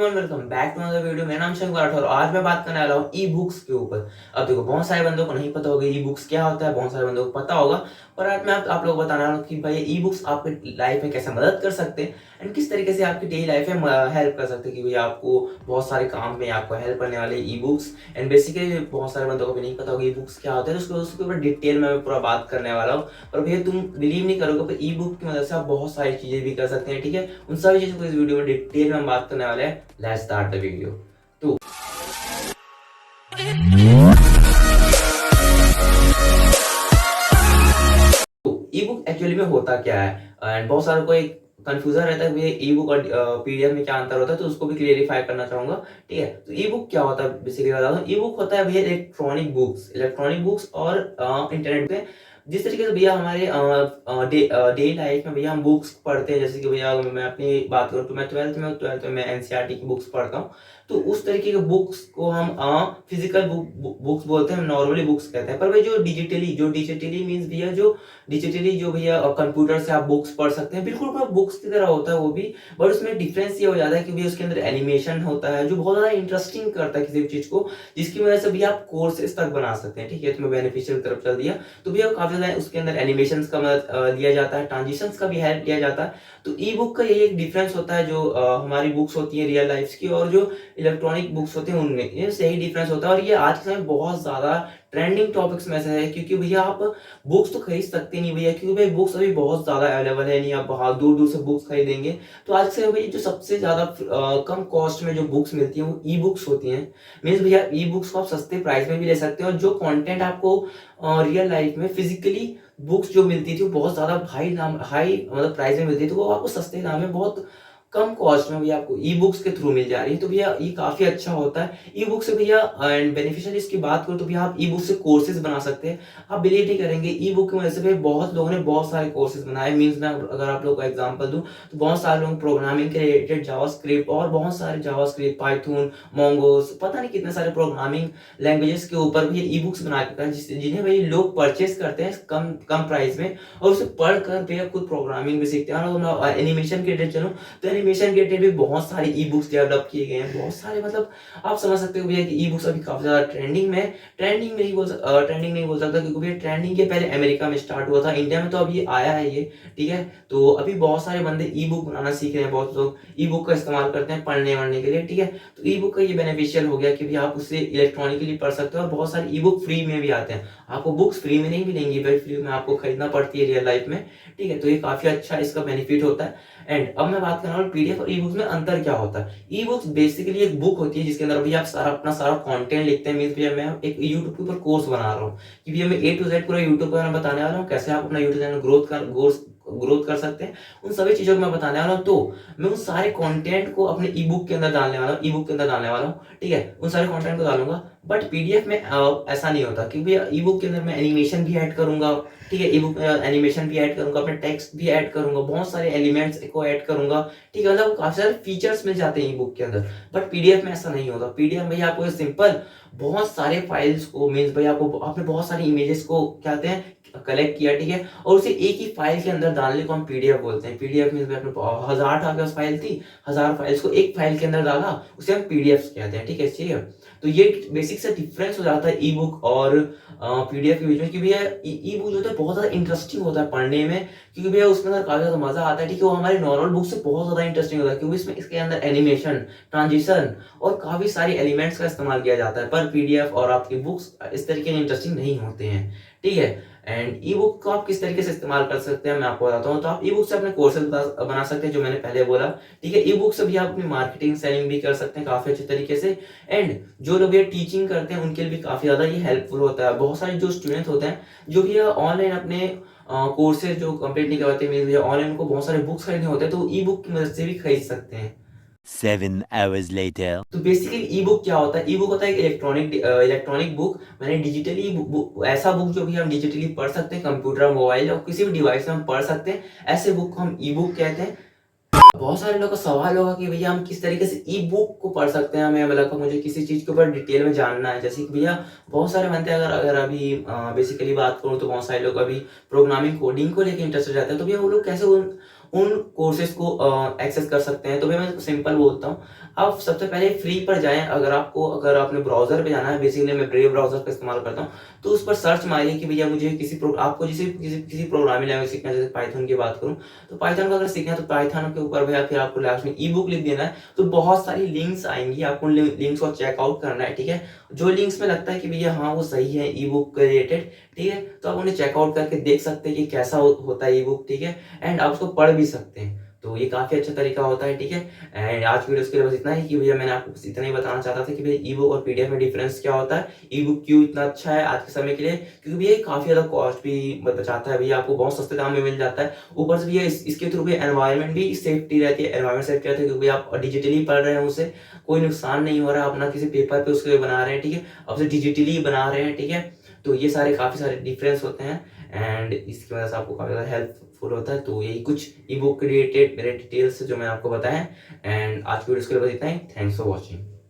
Everyone, welcome back to another video. मेरा नाम शंकर राठौर और आज मैं बात करने वाला हूँ ई बुक्स के ऊपर। अब देखो, बहुत सारे बंदों को नहीं पता होगा ई बुक्स क्या होता है, बहुत सारे बंदों को पता होगा। पर आज मैं आप लोगों को बताने वाला हूँ कि भाई ई बुक्स आपके लाइफ में कैसे मदद कर सकते हैं एंड किस तरीके से आपकी डेली लाइफ में हेल्प कर सकते हैं। कि भाई आपको बहुत सारे काम में आपको हेल्प करने वाले ई बुक्स। एंड बेसिकली बहुत सारे बंदों को भी नहीं पता होगा ई बुक्स क्या होते हैं, तो उसके ऊपर डिटेल में मैं पूरा बात करने वाला हूँ। और भैया तुम बिलीव नहीं करोगे, पर ई बुक की मदद से आप बहुत सारी चीजें भी कर सकते हैं। ठीक है, उन सभी चीजों को इस वीडियो में डिटेल में हम बात करने वाले हैं। Let's start the video. तो ई बुक एक्चुअली में होता क्या है, एंड बहुत सारों को एक कंफ्यूजन रहता है कि ई बुक और पीडीएफ में क्या अंतर होता है, तो उसको भी क्लियरिफाई करना चाहूंगा। ठीक है, तो ई बुक क्या होता है बेसिकली बता दूं। ई बुक होता है भैया इलेक्ट्रॉनिक बुक्स और इंटरनेट पे जिस तरीके से भैया हमारे डेली लाइफ में भैया हम बुक्स पढ़ते हैं। जैसे कि भैया मैं अपनी बात करूँ तो मैं ट्वेल्थ में मैं एनसीईआरटी की बुक्स पढ़ता हूँ। तो उस तरीके के बुक्स को हम फिजिकल बुक्स बोलते हैं, हम नॉर्मली बुक्स कहते हैं। पर भाई जो डिजिटली मीन्स भैया जो भैया कंप्यूटर से आप बुक्स पढ़ सकते हैं, बिल्कुल बुक्स की तरह होता है वो भी। बट उसमें डिफरेंस ये हो जाता है कि भैया उसके अंदर एनिमेशन होता है जो बहुत ज्यादा इंटरेस्टिंग करता है किसी भी चीज को, जिसकी वजह से भी आप कोर्सेज तक बना सकते हैं। ठीक है, तो मैं बेनिफिशियल की तरफ चल दिया। तो भैया काफी ज्यादा उसके अंदर एनिमेशन का मदद लिया जाता है, ट्रांजिशंस का भी हेल्प लिया जाता है। तो ई बुक का यही एक डिफरेंस होता है, जो हमारी बुक्स होती है रियल लाइफ की और जो इलेक्ट्रॉनिक बुक्स होते हैं उनमें, ये सही डिफरेंस होता है। और ये आज के समय बहुत ज्यादा ट्रेंडिंग टॉपिक्स में से है, क्योंकि भैया आप बुक्स तो खरीद सकते नहीं भैया, क्योंकि भाई बुक्स अभी बहुत ज्यादा अवेलेबल है, नहीं आप बाहर दूर दूर से बुक्स खरीदेंगे। तो आज से भाई जो सबसे ज्यादा कम कॉस्ट में जो बुक्स मिलती हैं वो ई बुक्स होती हैं। मीन्स भैया ई बुक्स को आप सस्ते प्राइस में भी ले सकते हैं, और जो कंटेंट आपको रियल लाइफ में फिजिकली बुक्स जो मिलती थी वो बहुत ज्यादा हाई मतलब प्राइस में मिलती थी, तो वो आपको सस्ते दाम में बहुत कम कॉस्ट में भैया आपको ई बुक्स के थ्रू मिल जा रही है। तो भैया ये काफी अच्छा होता है ई बुक से भैया। एंड बेनिफिशियल इसकी बात करो तो भैया आप ई बुक से कोर्सेज बना सकते हैं। आप बिलीव नहीं करेंगे, ई बुक की वजह से भैया बहुत लोगों ने बहुत सारे कोर्सेज बनाए। मीन्स मैं अगर आप लोग को एग्जांपल दूं तो बहुत सारे लोग प्रोग्रामिंग के रिलेटेड जावास्क्रिप्ट और बहुत सारे जावास्क्रिप्ट, पाइथन, मोंगोस, पता नहीं कितने सारे प्रोग्रामिंग लैंग्वेजेस के ऊपर भी ई बुक्स बना के जिन्हें भाई लोग परचेस करते हैं कम कम प्राइस में, और उसे पढ़कर भैया खुद प्रोग्रामिंग भी सीखते हैं। और एनिमेशन के रिलेटेड चलो तो एनिमेशन के रिलेटेड भी बहुत सारे ई बुक्स डेवलप किए गए हैं, बहुत सारे। मतलब आप समझ सकते हो भैया कि ई बुक्स अभी काफी ज्यादा ट्रेंडिंग में। ट्रेंडिंग नहीं बोल सकता, क्योंकि भैया ट्रेंडिंग के पहले अमेरिका में स्टार्ट हुआ था, इंडिया में तो अभी आया है ये। ठीक है, तो अभी बहुत सारे बंदे ई बुक बनाना सीख रहे हैं, बहुत लोग ई बुक का इस्तेमाल करते हैं पढ़ने वढ़ने के लिए। ठीक है, तो ई बुक का ये बेनिफिशियल हो गया कि भैया आप उससे इलेक्ट्रॉनिकली पढ़ सकते हो, और बहुत सारे ई बुक फ्री में भी आते हैं। आपको बुक्स फ्री में नहीं मिलेंगी भाई, फ्री में आपको खरीदना पड़ती है रियल लाइफ में। ठीक है, तो ये काफी अच्छा इसका बेनिफिट होता है। एंड अब मैं बात कर रहा हूँ पीडीएफ और ई बुक्स में अंतर क्या होता है। ई बुक्स बेसिकली एक बुक होती है जिसके अंदर भैया आप अपना सारा कंटेंट लिखते हैं। मींस भैया मैं एक यूट्यूब के ऊपर कोर्स बना रहा हूँ कि भैया मैं ए टू जेड पूरा यूट्यूब पर मैं बताने वाला हूँ, कैसे आप अपना यूट्यूब चैनल ग्रोथ कर सकते हैं। उन सभी चीजों को मैं बताने वाला हूँ। तो मैं उन सारे कंटेंट को अपने ई बुक के अंदर डालने वाला हूँ। ठीक है, उन सारे कंटेंट को डालूंगा। बट पीडीएफ में ऐसा नहीं होता, क्योंकि ई बुक के अंदर मैं एनिमेशन भी ऐड करूंगा। ठीक है, ई बुक में एनिमेशन भी ऐड करूंगा, अपने टेक्स्ट भी ऐड करूंगा, बहुत सारे एलिमेंट्स को ऐड करूंगा। ठीक है, मतलब काफी सारे फीचर्स मिल जाते हैं ई बुक के अंदर। बट पीडीएफ में ऐसा नहीं होता। पीडीएफ में आपको सिंपल बहुत सारे फाइल्स को, मीन्स भाई आपने बहुत सारी इमेजेस को क्या कहते हैं कलेक्ट किया। ठीक है, और उसे एक ही फाइल के अंदर डालने को हम पीडीएफ बोलते हैं। पीडीएफ मीन्स अपने 1000 आपके पास फाइल थी, 1000 फाइल्स को एक फाइल के अंदर डाला, उसे हम पीडीएफ कहते हैं। ठीक है, ठीक है, तो ये बेसिक से डिफरेंस हो जाता है ई बुक और पीडीएफ के बीच में। क्योंकि भैया ई बुक जो होता है बहुत ज्यादा इंटरेस्टिंग होता है पढ़ने में, क्योंकि भैया उसके अंदर काफी ज्यादा मजा आता है। ठीक है, वो हमारे नॉर्मल बुक से बहुत ज्यादा इंटरेस्टिंग होता है, क्योंकि इसके अंदर एनिमेशन, ट्रांजिशन और काफी सारे एलिमेंट्स का इस्तेमाल किया जाता है। पर पीडीएफ और आपकी बुक्स इस तरीके के इंटरेस्टिंग नहीं होते हैं। ठीक है, एंड ई बुक को आप किस तरीके से इस्तेमाल कर सकते हैं मैं आपको बताता हूँ। तो आप ई बुक से अपने कोर्सेज बना सकते हैं, जो मैंने पहले बोला। ठीक है, ई बुक से भी आप अपनी मार्केटिंग सेलिंग भी कर सकते हैं काफी अच्छे तरीके से। एंड जो लोग ये टीचिंग करते हैं उनके लिए भी काफी ज्यादा ये हेल्पफुल होता है। बहुत सारे जो स्टूडेंट होते हैं जो भी ऑनलाइन अपने कोर्सेज जो कंप्लीट नहीं करवाते, मीन ऑनलाइन उनको बहुत सारे बुक्स खरीदने होते हैं, तो ई बुक की मदद से भी खरीद सकते हैं। 7 hours later. तो बेसिकली ई बुक क्या होता है। ई बुक होता है एक इलेक्ट्रॉनिक बुक, मैंने डिजिटली ऐसा बुक जो भी हम डिजिटली पढ़ सकते हैं, कंप्यूटर, मोबाइल या किसी भी डिवाइस में हम पढ़ सकते हैं, ऐसे बुक को हम ई बुक कहते हैं। बहुत सारे लोगों का सवाल होगा कि भैया हम किस तरीके से ई बुक को पढ़ सकते हैं, हमें मतलब मुझे किसी चीज के ऊपर डिटेल में जानना है। जैसे कि भैया बहुत सारे बनते हैं, अगर अभी बेसिकली बात करूं तो बहुत सारे लोग अभी प्रोग्रामिंग कोडिंग को लेकर इंटरेस्टेड रहते हैं। तो भैया वो लोग कैसे उन कोर्सेज को एक्सेस कर सकते हैं। तो भाई मैं सिंपल बोलता हूँ, आप सबसे पहले फ्री पर जाएं। अगर आपने ब्राउजर पे जाना है, बेसिकली मैं ब्रेव ब्राउजर का इस्तेमाल करता हूँ, तो उस पर सर्च मारिए कि भैया मुझे आपको किसी प्रोग्रामिंग लैंग्वेज सीखना है, जैसे पाइथन की बात करूँ तो पाइथन का अगर सीखना है तो पाइथन के ऊपर भैया फिर आपको लास्ट में ई बुक लिख देना है। तो बहुत सारी लिंक्स आएंगी, आपको लिंक्स को चेकआउट करना है, ठीक है। जो लिंक्स में लगता है कि भैया हाँ वो सही है ई बुक के रिलेटेड, ठीक है, तो आप उन्हें चेकआउट करके देख सकते हैं कि कैसा होता है ई बुक, ठीक है, एंड आप उसको पढ़ भी सकते हैं। तो ये काफी अच्छा तरीका होता है, ठीक है। एंड आज की वीडियो के लिए बस इतना ही कि भैया मैंने आपको बस इतना ही बताना चाहता था कि भैया ई बुक और पीडीएफ में डिफरेंस क्या होता है, ई बुक क्यों इतना अच्छा है आज के समय के लिए, क्योंकि भैया ये काफी ज्यादा कॉस्ट भी बचाता है, भैया आपको बहुत सस्ते दाम में मिल जाता है। ऊपर से भैया इसके थ्रू भी एनवायरमेंट भी सेफ्टी रहती है, एनवायरमेंट सेफ्टी रहती है, क्योंकि आप डिजिटली पढ़ रहे हैं, उससे कोई नुकसान नहीं हो रहा है, अपना किसी पेपर पे उसके बना रहे हैं, ठीक है, अब से डिजिटली बना रहे हैं, ठीक है। तो ये काफी सारे डिफरेंस होते हैं एंड इसकी वजह से आपको काफी ज्यादा हेल्पफुल होता है। तो यही कुछ ई बुक रिलेटेड मेरे डिटेल्स जो मैंने आपको बताया, एंड आज की वीडियो के लिए बस इतना ही। Thanks for watching.